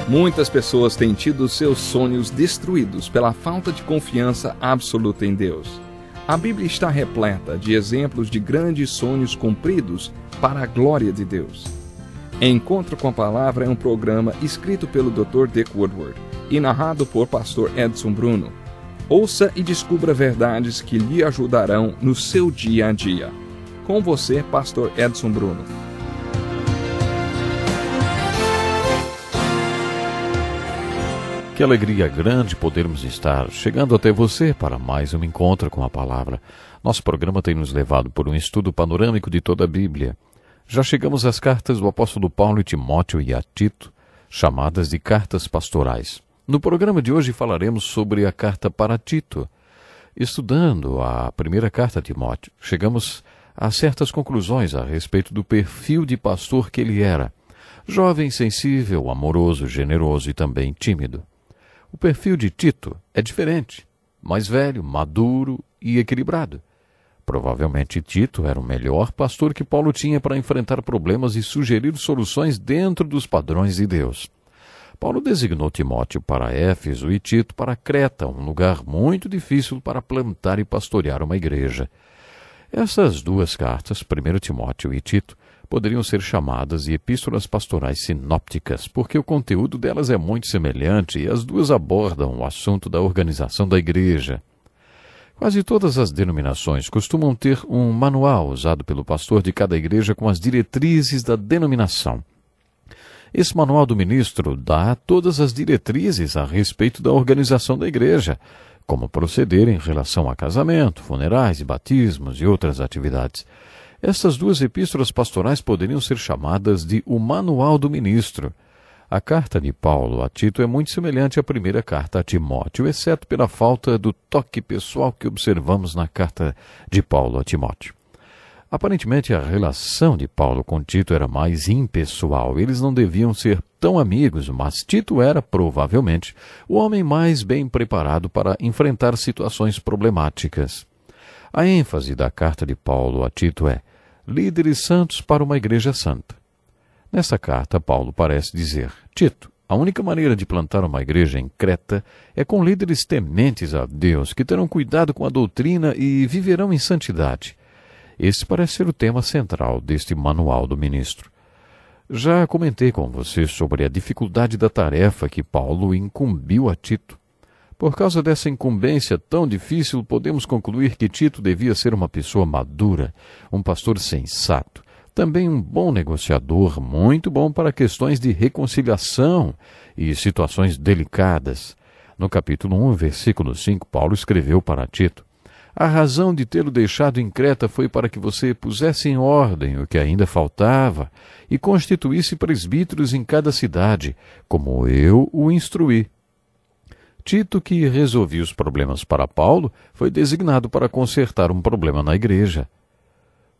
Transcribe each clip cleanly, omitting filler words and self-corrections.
Muitas pessoas têm tido seus sonhos destruídos pela falta de confiança absoluta em Deus. A Bíblia está repleta de exemplos de grandes sonhos cumpridos para a glória de Deus. Encontro com a Palavra é um programa escrito pelo Dr. Dick Woodward e narrado por Pastor Edson Bruno. Ouça e descubra verdades que lhe ajudarão no seu dia a dia. Com você, Pastor Edson Bruno. Que alegria grande podermos estar chegando até você para mais um encontro com a Palavra. Nosso programa tem nos levado por um estudo panorâmico de toda a Bíblia. Já chegamos às cartas do apóstolo Paulo e Timóteo e a Tito, chamadas de cartas pastorais. No programa de hoje falaremos sobre a carta para Tito. Estudando a primeira carta a Timóteo, chegamos a certas conclusões a respeito do perfil de pastor que ele era. Jovem, sensível, amoroso, generoso e também tímido. O perfil de Tito é diferente, mais velho, maduro e equilibrado. Provavelmente Tito era o melhor pastor que Paulo tinha para enfrentar problemas e sugerir soluções dentro dos padrões de Deus. Paulo designou Timóteo para Éfeso e Tito para Creta, um lugar muito difícil para plantar e pastorear uma igreja. Essas duas cartas, 1 Timóteo e Tito, poderiam ser chamadas de epístolas pastorais sinópticas, porque o conteúdo delas é muito semelhante e as duas abordam o assunto da organização da igreja. Quase todas as denominações costumam ter um manual usado pelo pastor de cada igreja com as diretrizes da denominação. Esse manual do ministro dá todas as diretrizes a respeito da organização da igreja, como proceder em relação a casamento, funerais e batismos e outras atividades. Estas duas epístolas pastorais poderiam ser chamadas de o Manual do Ministro. A carta de Paulo a Tito é muito semelhante à primeira carta a Timóteo, exceto pela falta do toque pessoal que observamos na carta de Paulo a Timóteo. Aparentemente, a relação de Paulo com Tito era mais impessoal. Eles não deviam ser tão amigos, mas Tito era, provavelmente, o homem mais bem preparado para enfrentar situações problemáticas. A ênfase da carta de Paulo a Tito é líderes santos para uma igreja santa. Nessa carta, Paulo parece dizer: Tito, a única maneira de plantar uma igreja em Creta é com líderes tementes a Deus, que terão cuidado com a doutrina e viverão em santidade. Esse parece ser o tema central deste manual do ministro. Já comentei com você sobre a dificuldade da tarefa que Paulo incumbiu a Tito. Por causa dessa incumbência tão difícil, podemos concluir que Tito devia ser uma pessoa madura, um pastor sensato, também um bom negociador, muito bom para questões de reconciliação e situações delicadas. No capítulo 1, versículo 5, Paulo escreveu para Tito: a razão de tê-lo deixado em Creta foi para que você pusesse em ordem o que ainda faltava e constituísse presbíteros em cada cidade, como eu o instruí. Tito, que resolvia os problemas para Paulo, foi designado para consertar um problema na igreja.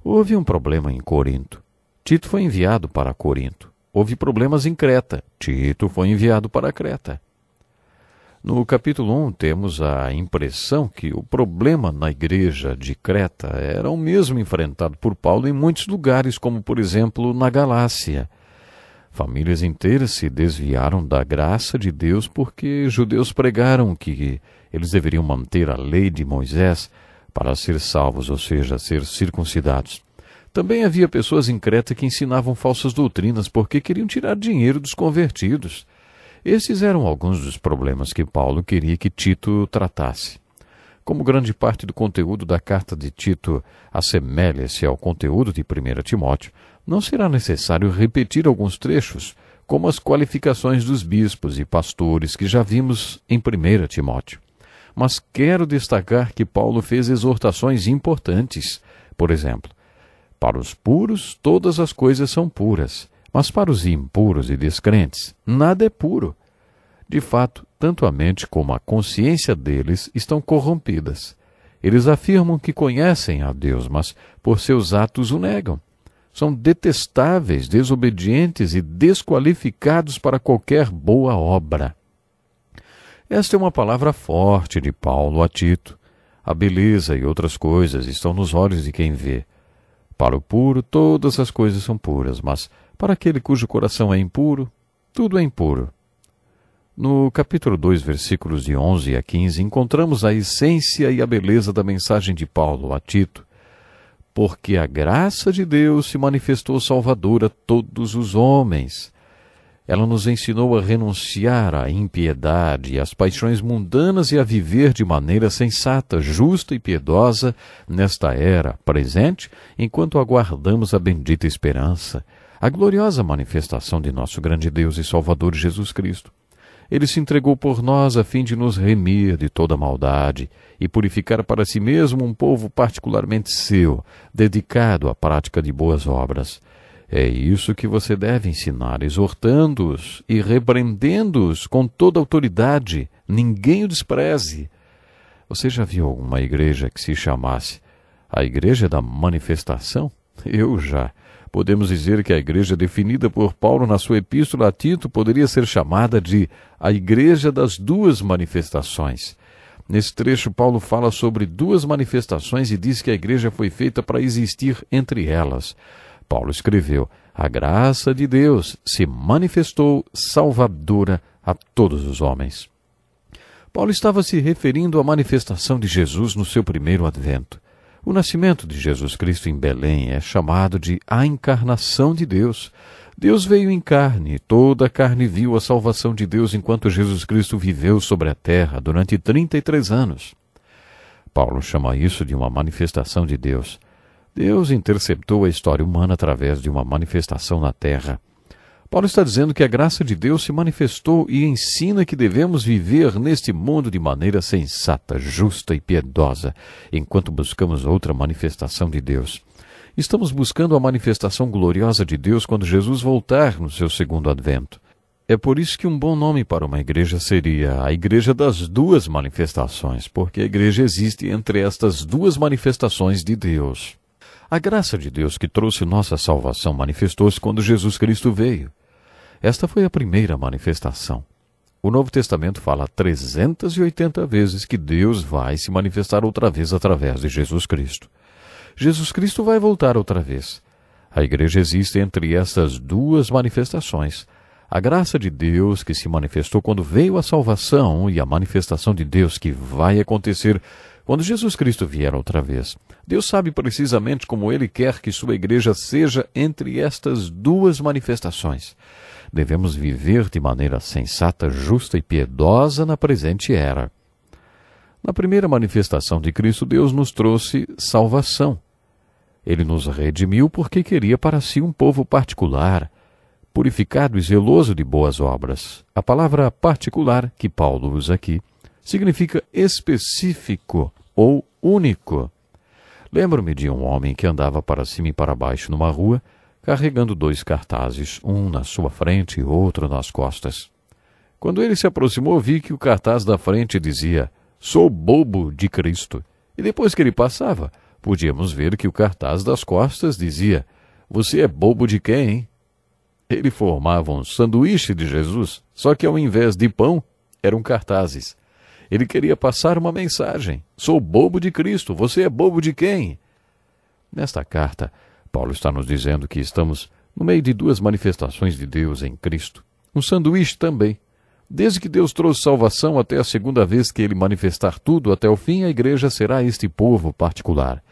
Houve um problema em Corinto. Tito foi enviado para Corinto. Houve problemas em Creta. Tito foi enviado para Creta. No capítulo 1, temos a impressão que o problema na igreja de Creta era o mesmo enfrentado por Paulo em muitos lugares, como, por exemplo, na Galácia. Famílias inteiras se desviaram da graça de Deus porque judeus pregaram que eles deveriam manter a lei de Moisés para ser salvos, ou seja, ser circuncidados. Também havia pessoas em Creta que ensinavam falsas doutrinas porque queriam tirar dinheiro dos convertidos. Esses eram alguns dos problemas que Paulo queria que Tito tratasse. Como grande parte do conteúdo da carta de Tito assemelha-se ao conteúdo de 1 Timóteo, não será necessário repetir alguns trechos, como as qualificações dos bispos e pastores que já vimos em 1 Timóteo. Mas quero destacar que Paulo fez exortações importantes. Por exemplo, para os puros todas as coisas são puras, mas para os impuros e descrentes nada é puro. De fato, tanto a mente como a consciência deles estão corrompidas. Eles afirmam que conhecem a Deus, mas por seus atos o negam. São detestáveis, desobedientes e desqualificados para qualquer boa obra. Esta é uma palavra forte de Paulo a Tito. A beleza e outras coisas estão nos olhos de quem vê. Para o puro, todas as coisas são puras, mas para aquele cujo coração é impuro, tudo é impuro. No capítulo 2, versículos de 11 a 15, encontramos a essência e a beleza da mensagem de Paulo a Tito. Porque a graça de Deus se manifestou salvadora a todos os homens. Ela nos ensinou a renunciar à impiedade e às paixões mundanas e a viver de maneira sensata, justa e piedosa nesta era presente, enquanto aguardamos a bendita esperança, a gloriosa manifestação de nosso grande Deus e Salvador Jesus Cristo. Ele se entregou por nós a fim de nos remir de toda maldade e purificar para si mesmo um povo particularmente seu, dedicado à prática de boas obras. É isso que você deve ensinar, exortando-os e repreendendo-os com toda autoridade. Ninguém o despreze. Você já viu alguma igreja que se chamasse a Igreja da Manifestação? Eu já. Podemos dizer que a igreja definida por Paulo na sua epístola a Tito poderia ser chamada de a Igreja das Duas Manifestações. Nesse trecho, Paulo fala sobre duas manifestações e diz que a igreja foi feita para existir entre elas. Paulo escreveu: a graça de Deus se manifestou salvadora a todos os homens. Paulo estava se referindo à manifestação de Jesus no seu primeiro advento. O nascimento de Jesus Cristo em Belém é chamado de a encarnação de Deus. Deus veio em carne, toda a carne viu a salvação de Deus enquanto Jesus Cristo viveu sobre a terra durante 33 anos. Paulo chama isso de uma manifestação de Deus. Deus interceptou a história humana através de uma manifestação na terra. Paulo está dizendo que a graça de Deus se manifestou e ensina que devemos viver neste mundo de maneira sensata, justa e piedosa, enquanto buscamos outra manifestação de Deus. Estamos buscando a manifestação gloriosa de Deus quando Jesus voltar no seu segundo advento. É por isso que um bom nome para uma igreja seria a Igreja das Duas Manifestações, porque a igreja existe entre estas duas manifestações de Deus. A graça de Deus que trouxe nossa salvação manifestou-se quando Jesus Cristo veio. Esta foi a primeira manifestação. O Novo Testamento fala 380 vezes que Deus vai se manifestar outra vez através de Jesus Cristo. Jesus Cristo vai voltar outra vez. A igreja existe entre essas duas manifestações. A graça de Deus que se manifestou quando veio a salvação e a manifestação de Deus que vai acontecer quando Jesus Cristo vier outra vez. Deus sabe precisamente como Ele quer que sua igreja seja entre estas duas manifestações. Devemos viver de maneira sensata, justa e piedosa na presente era. Na primeira manifestação de Cristo, Deus nos trouxe salvação. Ele nos redimiu porque queria para si um povo particular, purificado e zeloso de boas obras. A palavra particular, que Paulo usa aqui, significa específico ou único. Lembro-me de um homem que andava para cima e para baixo numa rua, carregando 2 cartazes, um na sua frente e outro nas costas. Quando ele se aproximou, vi que o cartaz da frente dizia: "Sou bobo de Cristo." E depois que ele passava, podíamos ver que o cartaz das costas dizia: "Você é bobo de quem, hein?" Ele formava um sanduíche de Jesus, só que ao invés de pão, eram cartazes. Ele queria passar uma mensagem: "Sou bobo de Cristo, você é bobo de quem?" Nesta carta, Paulo está nos dizendo que estamos no meio de duas manifestações de Deus em Cristo. Um sanduíche também. Desde que Deus trouxe salvação até a segunda vez que Ele manifestar tudo até o fim, a igreja será este povo particular.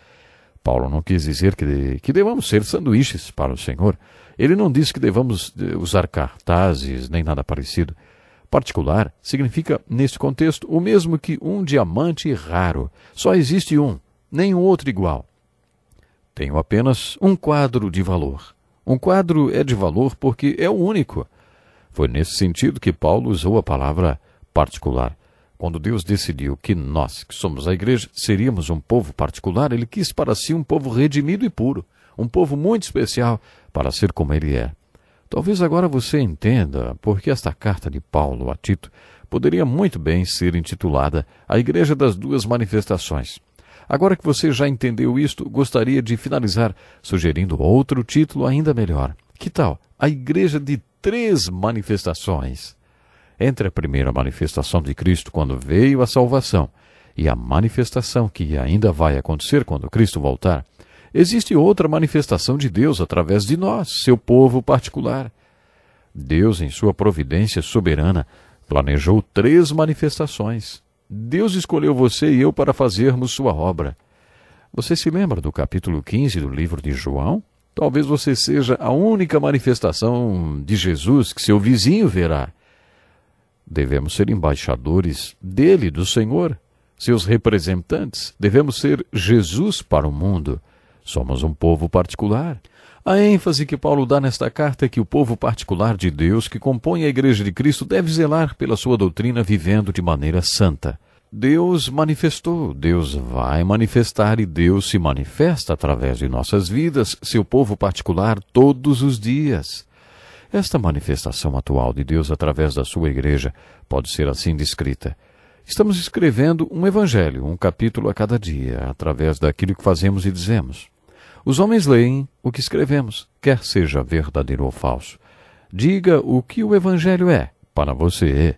Paulo não quis dizer que devamos ser sanduíches para o Senhor. Ele não disse que devamos usar cartazes, nem nada parecido. Particular significa, neste contexto, o mesmo que um diamante raro. Só existe um, nenhum outro igual. Tenho apenas um quadro de valor. Um quadro é de valor porque é o único. Foi nesse sentido que Paulo usou a palavra particular. Quando Deus decidiu que nós, que somos a igreja, seríamos um povo particular, Ele quis para si um povo redimido e puro, um povo muito especial para ser como Ele é. Talvez agora você entenda porque esta carta de Paulo a Tito poderia muito bem ser intitulada A Igreja das Duas Manifestações. Agora que você já entendeu isto, gostaria de finalizar sugerindo outro título ainda melhor. Que tal? A Igreja de Três Manifestações. Entre a primeira manifestação de Cristo quando veio a salvação e a manifestação que ainda vai acontecer quando Cristo voltar, existe outra manifestação de Deus através de nós, seu povo particular. Deus, em sua providência soberana, planejou 3 manifestações. Deus escolheu você e eu para fazermos sua obra. Você se lembra do capítulo 15 do livro de João? Talvez você seja a única manifestação de Jesus que seu vizinho verá. Devemos ser embaixadores dele, do Senhor, seus representantes. Devemos ser Jesus para o mundo. Somos um povo particular. A ênfase que Paulo dá nesta carta é que o povo particular de Deus que compõe a Igreja de Cristo deve zelar pela sua doutrina vivendo de maneira santa. Deus manifestou, Deus vai manifestar e Deus se manifesta através de nossas vidas, seu povo particular, todos os dias. Esta manifestação atual de Deus através da sua Igreja pode ser assim descrita. Estamos escrevendo um evangelho, um capítulo a cada dia, através daquilo que fazemos e dizemos. Os homens leem o que escrevemos, quer seja verdadeiro ou falso. Diga o que o evangelho é para você.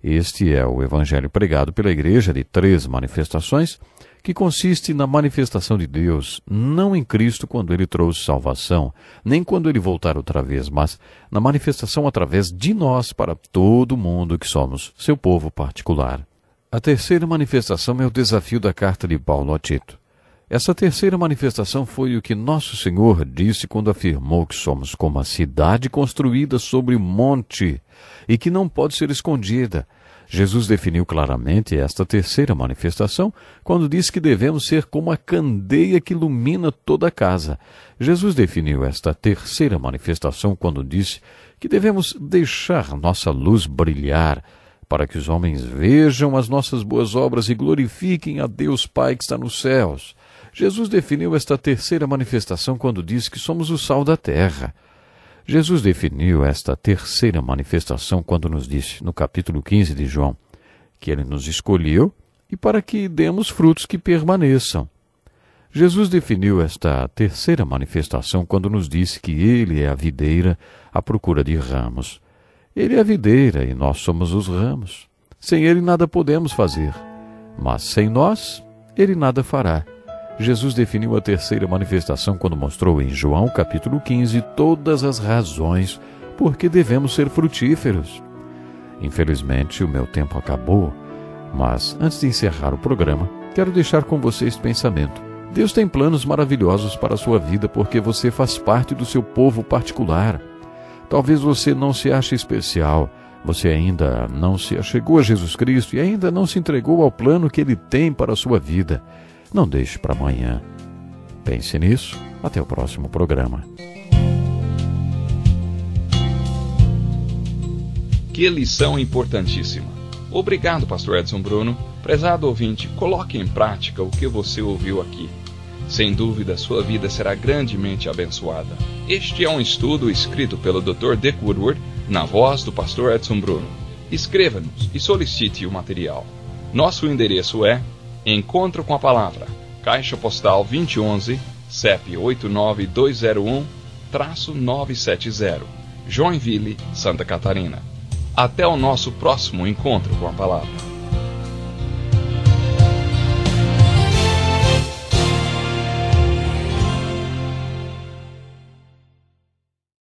Este é o evangelho pregado pela Igreja de 3 manifestações, que consiste na manifestação de Deus, não em Cristo quando Ele trouxe salvação, nem quando Ele voltar outra vez, mas na manifestação através de nós para todo mundo que somos seu povo particular. A terceira manifestação é o desafio da carta de Paulo a Tito. Essa terceira manifestação foi o que nosso Senhor disse quando afirmou que somos como a cidade construída sobre um monte e que não pode ser escondida. Jesus definiu claramente esta terceira manifestação quando disse que devemos ser como a candeia que ilumina toda a casa. Jesus definiu esta terceira manifestação quando disse que devemos deixar nossa luz brilhar para que os homens vejam as nossas boas obras e glorifiquem a Deus Pai que está nos céus. Jesus definiu esta terceira manifestação quando disse que somos o sal da terra. Jesus definiu esta terceira manifestação quando nos disse, no capítulo 15 de João, que Ele nos escolheu e para que demos frutos que permaneçam. Jesus definiu esta terceira manifestação quando nos disse que Ele é a videira à procura de ramos. Ele é a videira e nós somos os ramos. Sem Ele nada podemos fazer, mas sem nós, Ele nada fará. Jesus definiu a terceira manifestação quando mostrou em João capítulo 15 todas as razões por que devemos ser frutíferos. Infelizmente, o meu tempo acabou, mas antes de encerrar o programa, quero deixar com você este pensamento. Deus tem planos maravilhosos para a sua vida porque você faz parte do seu povo particular. Talvez você não se ache especial, você ainda não se achegou a Jesus Cristo e ainda não se entregou ao plano que Ele tem para a sua vida. Não deixe para amanhã. Pense nisso. Até o próximo programa. Que lição importantíssima. Obrigado, Pastor Edson Bruno. Prezado ouvinte, coloque em prática o que você ouviu aqui. Sem dúvida, sua vida será grandemente abençoada. Este é um estudo escrito pelo Dr. Dick Woodward, na voz do Pastor Edson Bruno. Escreva-nos e solicite o material. Nosso endereço é Encontro com a Palavra, Caixa Postal 2011, CEP 89201-970, Joinville, Santa Catarina. Até o nosso próximo Encontro com a Palavra.